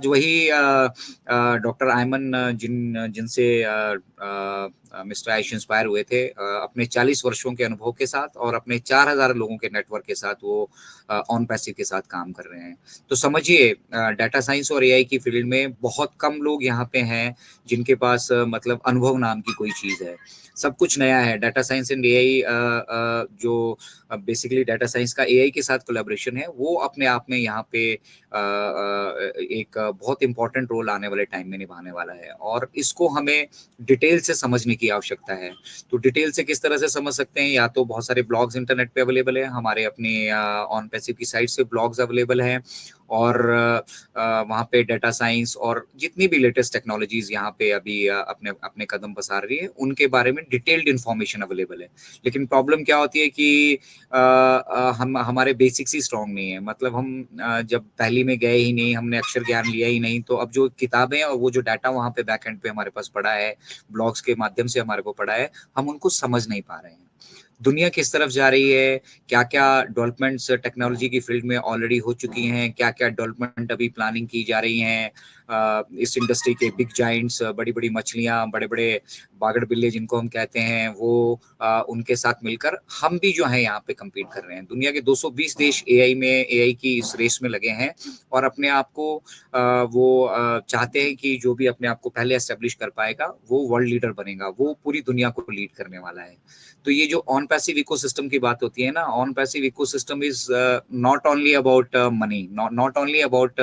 आज वही डॉक्टर आयमन जिनसे मिस्टर आयुष इंस्पायर हुए थे, अपने 40 वर्षों के अनुभव के साथ और अपने 4000 लोगों के नेटवर्क के साथ वो ऑन पैसिव के साथ काम कर रहे हैं। तो समझिए, डाटा साइंस और एआई की फील्ड में बहुत कम लोग यहाँ पे हैं जिनके पास मतलब अनुभव नाम की कोई चीज है। सब कुछ नया है। डाटा साइंस एंड एआई जो बेसिकली डाटा साइंस का एआई के साथ कोलैबोरेशन है, वो अपने आप में यहाँ पे एक बहुत इंपॉर्टेंट रोल आने वाले टाइम में निभाने वाला है, और इसको हमें डिटेल से समझने की आवश्यकता है। तो डिटेल से किस तरह से समझ सकते हैं? या तो बहुत सारे ब्लॉग्स इंटरनेट पे अवेलेबल है, हमारे अपने ऑन पैसिव की साइट से ब्लॉग्स अवेलेबल हैं, और वहाँ पे डाटा साइंस और जितनी भी लेटेस्ट टेक्नोलॉजीज यहाँ पे अभी अपने अपने कदम पसार रही है, उनके बारे में डिटेल्ड इन्फॉर्मेशन अवेलेबल है। लेकिन प्रॉब्लम क्या होती है कि हम हमारे बेसिक्स ही स्ट्रांग नहीं है। मतलब हम जब पहली में गए ही नहीं, हमने अक्षर ज्ञान लिया ही नहीं, तो अब जो किताबें और वो जो डाटा वहाँ पे बैक एंड पे हमारे पास पड़ा है, ब्लॉग्स के माध्यम से हमारे को पड़ा है, हम उनको समझ नहीं पा रहे हैं। दुनिया किस तरफ जा रही है, क्या क्या डेवलपमेंट्स टेक्नोलॉजी की फील्ड में ऑलरेडी हो चुकी हैं, क्या क्या डेवलपमेंट अभी प्लानिंग की जा रही हैं, इस इंडस्ट्री के बिग जाइंट्स, बड़ी बड़ी मछलियां, बड़े बड़े बागड़ बिल्ले जिनको हम कहते हैं, वो उनके साथ मिलकर हम भी जो है यहाँ पे compete कर रहे हैं। दुनिया के 220 देश एआई की इस रेस में लगे हैं, और अपने आप को वो चाहते हैं कि जो भी अपने आप को पहले एस्टेब्लिश कर पाएगा वो वर्ल्ड लीडर बनेगा, वो पूरी दुनिया को लीड करने वाला है। तो ये जो ऑन पैसिव इकोसिस्टम की बात होती है ना, on passive ecosystem is not only about money, not only about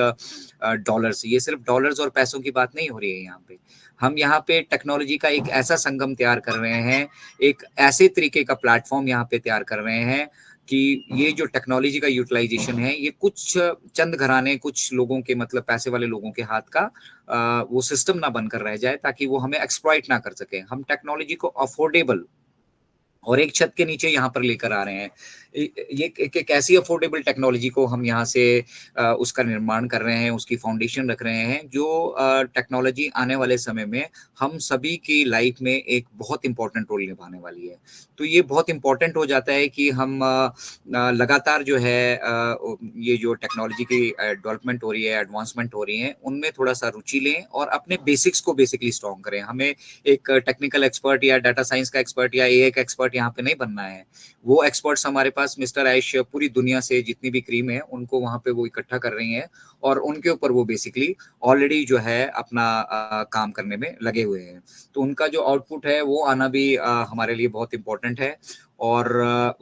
dollars. ये सिर्फ डॉलर्स और पैसों की बात नहीं हो रही है यहाँ पे। हम यहाँ पे टेक्नोलॉजी का एक ऐसा संगम तैयार कर रहे हैं, एक ऐसे तरीके का प्लेटफॉर्म यहाँ पे तैयार कर रहे हैं कि ये जो टेक्नोलॉजी का यूटिलाइजेशन है, ये कुछ चंद घराने, कुछ लोगों के, मतलब पैसे वाले लोगों के हाथ का वो सिस्टम ना बनकर रह जाए, ताकि वो हमें एक्सप्लॉइट ना कर सके। हम टेक्नोलॉजी को अफोर्डेबल और एक छत के नीचे यहाँ पर लेकर आ रहे हैं। ये एक ऐसी अफोर्डेबल टेक्नोलॉजी को हम यहाँ से उसका निर्माण कर रहे हैं, उसकी फाउंडेशन रख रहे हैं, जो टेक्नोलॉजी आने वाले समय में हम सभी की लाइफ में एक बहुत इंपॉर्टेंट रोल निभाने वाली है। तो ये बहुत इंपॉर्टेंट हो जाता है कि हम लगातार जो है ये जो टेक्नोलॉजी की डेवलपमेंट हो रही है, एडवांसमेंट हो रही है, उनमें थोड़ा सा रुचि लें और अपने बेसिक्स को बेसिकली स्ट्रॉन्ग करें। हमें एक टेक्निकल एक्सपर्ट या डाटा साइंस का एक्सपर्ट या एआई का एक्सपर्ट यहाँ पे नहीं बनना है। वो एक्सपर्ट्स हमारे पास मिस्टर आयुष पूरी दुनिया से जितनी भी क्रीम है उनको वहां पे वो इकट्ठा कर रही हैं, और उनके ऊपर वो बेसिकली ऑलरेडी जो है अपना काम करने में लगे हुए हैं। तो उनका जो आउटपुट है वो आना भी हमारे लिए बहुत इंपॉर्टेंट है, और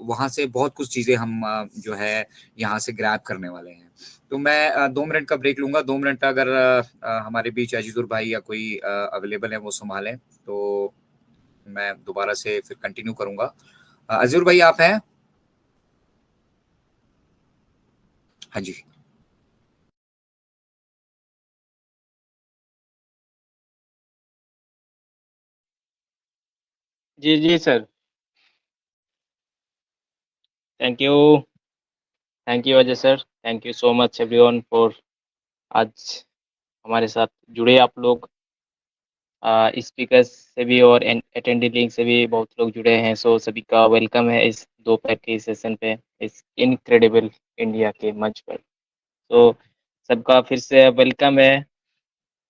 वहां से बहुत कुछ चीजें हम जो है यहाँ से ग्रैब करने वाले हैं। तो मैं 2 मिनट का ब्रेक लूंगा। 2 मिनट अगर हमारे बीच अजीजुर भाई या कोई अवेलेबल है वो संभालें, तो मैं दोबारा से फिर कंटिन्यू करूंगा। अजूर भाई आप हैं? हाँ जी। जी जी sir. Thank you. Thank you Ajay sir. Thank you so much everyone for आज हमारे साथ जुड़े आप लोग। स्पीकर्स से भी और अटेंडी लिंक से भी बहुत लोग जुड़े हैं, सो सभी का वेलकम है इस दोपहर के सेशन पे, इस इनक्रेडिबल इंडिया के मंच पर। तो सबका फिर से वेलकम है।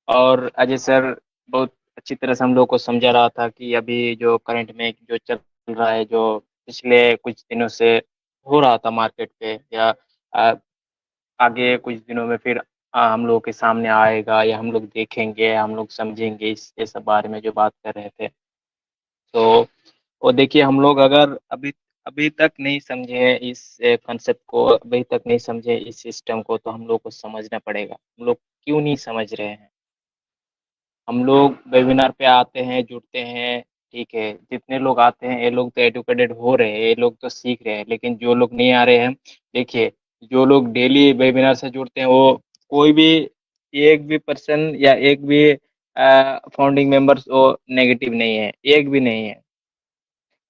और अजय सर बहुत अच्छी तरह से हम लोग को समझा रहा था कि अभी जो करंट में जो चल रहा है, जो पिछले कुछ दिनों से हो रहा था मार्केट पे, या आ, आगे कुछ दिनों में फिर हम लोग के सामने आएगा, या हम लोग देखेंगे, हम लोग समझेंगे इस सब बारे में जो बात कर रहे थे। तो वो देखिए, हम लोग अगर अभी अभी तक नहीं समझे इस कंसेप्ट को, अभी तक नहीं समझे इस सिस्टम को, तो हम लोग को समझना पड़ेगा हम लोग क्यों नहीं समझ रहे हैं। हम लोग वेबिनार पे आते हैं, जुड़ते हैं, ठीक है, जितने लोग आते हैं ये लोग तो एडुकेटेड हो रहे हैं, ये लोग तो सीख रहे हैं, लेकिन जो लोग नहीं आ रहे हैं, देखिए, जो लोग डेली वेबिनार से जुड़ते हैं, वो कोई भी एक भी पर्सन या एक भी फाउंडिंग मेंबर्स वो नेगेटिव नहीं है, एक भी नहीं है।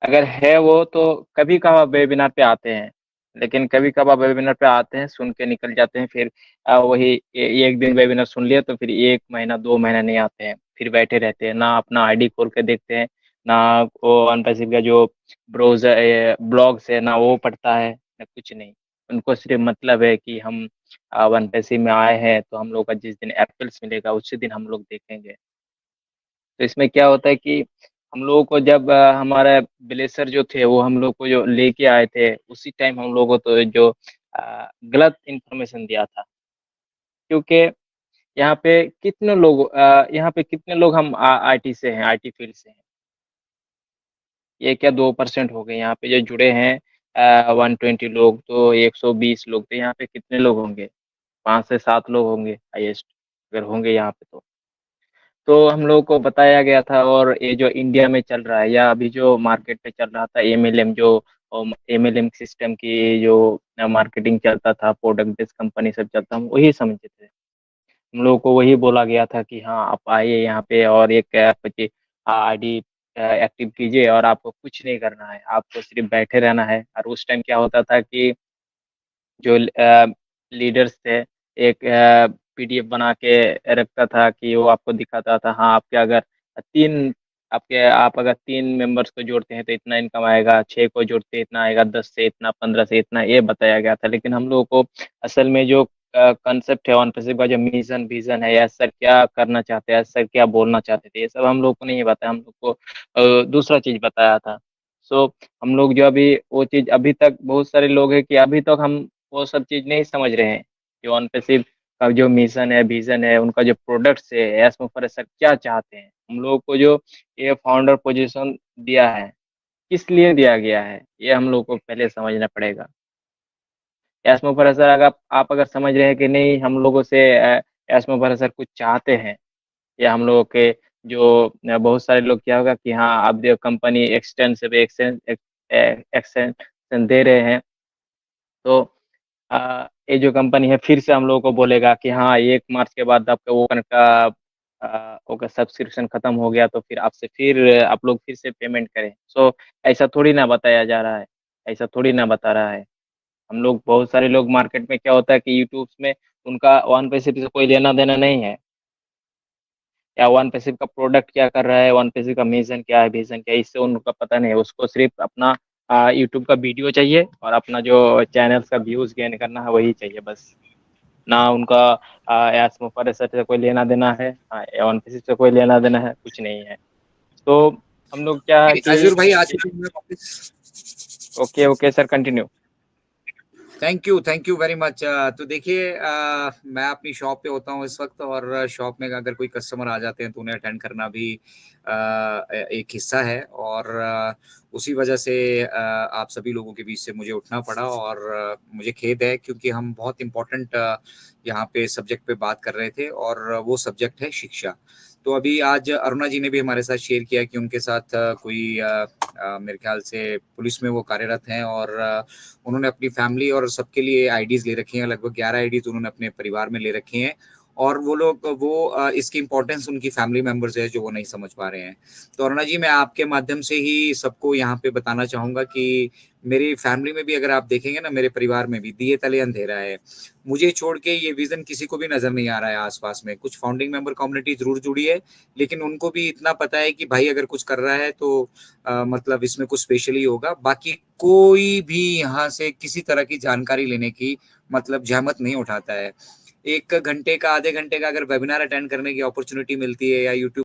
अगर है वो तो कभी कभार वेबिनार पे आते हैं, लेकिन कभी कभार वेबिनार पे आते हैं, सुन के निकल जाते हैं, फिर वही एक दिन वेबिनार सुन लिया तो फिर 1 महीना 2 महीना नहीं आते हैं, फिर बैठे रहते हैं, ना अपना आईडी खोल के देखते हैं, ना वो अनपैसिव का जो ब्राउजर ब्लॉग्स है ना वो पढ़ता है, ना कुछ नहीं। उनको सिर्फ मतलब है कि हम वन पैसे में आए हैं, तो हम लोग का जिस दिन एप्पल्स मिलेगा उसी दिन हम लोग देखेंगे। तो इसमें क्या होता है कि हम लोगों को जब हमारा ब्लेसर जो थे वो हम लोग को जो लेके आए थे, उसी टाइम हम लोगों को तो जो गलत इन्फॉर्मेशन दिया था। क्योंकि यहाँ पे कितने लोग हम आईटी से हैं, आईटी फील्ड से हैं। ये क्या 2% हो गए यहाँ पे जो जुड़े हैं, 120 लोग, तो 120 लोग, तो यहाँ पे कितने लोग होंगे? 5 से 7 लोग होंगे हाईएस्ट, अगर होंगे यहाँ पे तो हम लोगों को बताया गया था। और ये जो इंडिया में चल रहा है या अभी जो मार्केट पे चल रहा था एमएलएम, जो एमएलएम सिस्टम की जो मार्केटिंग चलता था, प्रोडक्ट बेस्ड कंपनी सब चलता, हम वही समझते थे। हम लोगों को वही बोला गया था कि हाँ आप आइए यहाँ पे और एक आईडी एक्टिव कीजिए और आपको कुछ नहीं करना है, आपको सिर्फ बैठे रहना है। और उस टाइम क्या होता था कि जो लीडर्स थे, एक पीडीएफ बना के रखता था कि वो आपको दिखाता था, हाँ आपके अगर तीन आप अगर 3 मेंबर्स को जोड़ते हैं तो इतना इनकम आएगा, 6 को जोड़ते हैं इतना आएगा, 10 से इतना, 15 से इतना, ये बताया गया था। लेकिन हम लोगों को असल में जो कंसेप्ट है वन पैसिव का, जो मिशन विजन है, या सर क्या करना चाहते हैं, सर क्या बोलना चाहते थे, ये सब हम लोग को नहीं बताया। हम लोग को दूसरा चीज बताया था। सो हम लोग जो अभी वो चीज, अभी तक बहुत सारे लोग हैं कि अभी तक हम वो सब चीज नहीं समझ रहे हैं कि ऑन पैसिव का जो मिशन है, विजन है, उनका जो प्रोडक्ट्स है, एस मुफर सर क्या चाहते हैं। हम लोग को जो ये फाउंडर पोजीशन दिया है, किस लिए दिया गया है, ये हम लोग को पहले समझना पड़ेगा। एस मुफर सर अगर आप अगर समझ रहे हैं कि नहीं, हम लोगों से एस मुफर सर कुछ चाहते हैं, या हम लोगों के जो बहुत सारे लोग क्या होगा कि हाँ अब जो कंपनी एक्सटेंसिव एक्सटेंशन दे रहे हैं, तो ये जो कंपनी है फिर से हम लोगों को बोलेगा कि हाँ 1 मार्च के बाद आपका वो का ओका सब्सक्रिप्शन खत्म हो गया, तो फिर आपसे फिर आप लोग फिर से पेमेंट करें। सो ऐसा थोड़ी ना बताया जा रहा है, ऐसा थोड़ी ना बता रहा है। हम लोग, बहुत सारे लोग मार्केट में क्या होता है कि यूट्यूब में उनका वन पैसे से कोई लेना देना नहीं है, या वन पैसिव का प्रोडक्ट क्या कर रहा है, वन पैसिव का मिशन क्या है, विजन क्या है, इससे उनका पता नहीं है। उसको सिर्फ अपना यूट्यूब का वीडियो चाहिए और अपना जो चैनल्स का व्यूज गेन करना है वही चाहिए बस। ना उनका एस मुफर से कोई लेना देना है, वन पैसिव से कोई लेना देना है, कुछ नहीं है। तो हम लोग क्या है कि आशुर भाई आज के दिन में वापस okay okay sir, continue. Thank you very much. तो देखिए, मैं अपनी शॉप पे होता हूँ इस वक्त, और शॉप में अगर कोई कस्टमर आ जाते हैं तो उन्हें अटेंड करना भी एक हिस्सा है, और उसी वजह से आप सभी लोगों के बीच से मुझे उठना पड़ा, और मुझे खेद है क्योंकि हम बहुत इम्पोर्टेंट यहाँ पे सब्जेक्ट पे बात कर रहे थे, और वो सब्जेक्ट है शिक्षा। तो अभी आज अरुणा जी ने भी हमारे साथ शेयर किया कि उनके साथ कोई मेरे ख्याल से पुलिस में वो कार्यरत हैं, और उन्होंने अपनी फैमिली और सबके लिए आईडीज ले रखी हैं, लगभग 11 आईडीज उन्होंने अपने परिवार में ले रखी हैं, और वो लोग इसकी इम्पोर्टेंस उनकी फैमिली मेंबर्स है जो वो नहीं समझ पा रहे हैं। तो अरुणा जी, मैं आपके माध्यम से ही सबको यहाँ पे बताना चाहूंगा कि मेरी फैमिली में भी अगर आप देखेंगे ना, मेरे परिवार में भी दिए तले अंधेरा है। मुझे छोड़ के ये विजन किसी को भी नजर नहीं आ रहा है आसपास में। कुछ फाउंडिंग मेंबर कम्युनिटी जरूर जुड़ी है, लेकिन उनको भी इतना पता है कि भाई अगर कुछ कर रहा है तो मतलब इसमें कुछ स्पेशल ही होगा। बाकी कोई भी यहाँ से किसी तरह की जानकारी लेने की मतलब जहमत नहीं उठाता है। 1 घंटे का, आधे घंटे का अगर वेबिनार अटेंड करने की अपॉर्चुनिटी मिलती है या यूट्यूब